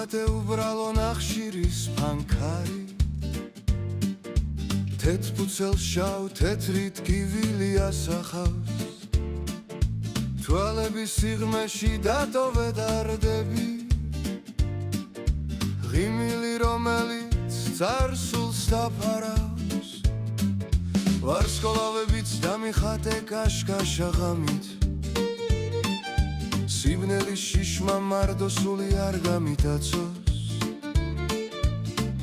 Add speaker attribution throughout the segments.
Speaker 1: დამხატე უბრალო ნახშირის ფანქარი თეთრფუცელს შავ თეთრით გივილი ასახავს თვალების სიღრმეში დატოვე დარდები ღიმილი რომელიც წარსულს დაფარავს ვარსკვლავებიც დამიხატე კაშკაშა ღამით სიბნელის შიშმა მარდოსული არ გამიტაცოს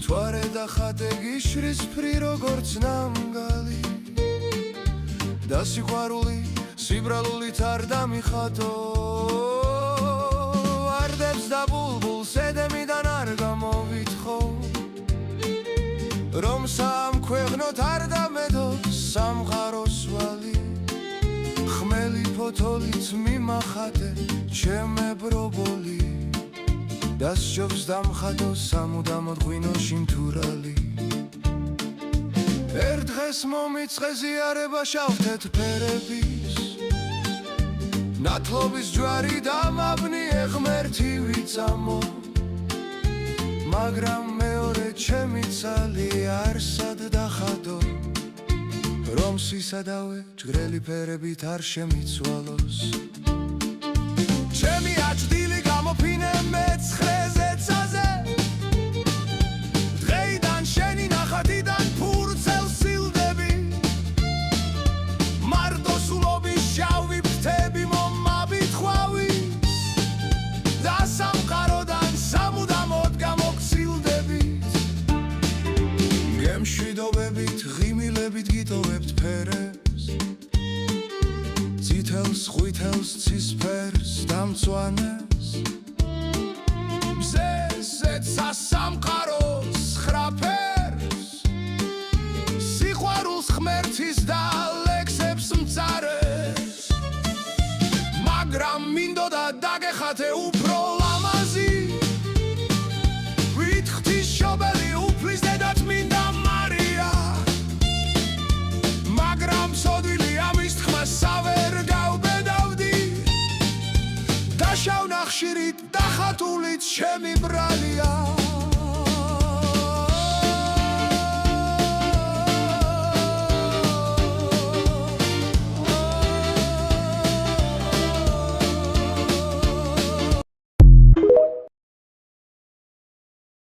Speaker 1: თვარე დახატე გიშრის ფრი როგორც ნამგალი და სიყვარული სიბრალულით არ დამიხატო ვარდებს და ბულბულს ედემიდან არ გამოვითხოვ რომ სამქვეყნოთ არ დამედოს სამყაროს ვალი ხმელი ფოთოლით მიმახატე ჩემებრობოლი და სჯობს დამხატო სამუდამოდ ღვინოში მთურალი ერთ დღეს მომიწყე ზიარება შავ-თეთრ ფერების ნათლობის ჯვარი დამაბნიე ღმერთი ვიწამო მაგრამ მეორე ჩემი ცალი არსად დახატო რომ სისადავე ჯგრელი ფერებით არ შემიცვალოს ჩემი აჭდილი გამოფინე მეცხრეზე ცაზე დღეიდან შენი ნახატიდან ფურცელს სილდები მარტოსულობის შავი ფრთები მომაბით ხვავი და სამყაროდან სამუდამოდ გამოგცილდებით გემშვიდობებით ღიმილებით გიტოვებთ ფერებს წითელს ყვითელს ცისფერს დამწვანეს მზეზეც სასამყაროს ხრაფერს სიყვარულს ღმერთის და ლექსებს მწარეს მაგრამ მინდოდა დაგეხატე უფრო ლამაზი ვითხრის შობელი უფლის დედათ მინდა მარია მაგრამ სოდვილი ამის თქმას სავერ გავბედავდი და შავ ნახშირით დახატულით ჩემი ბრალი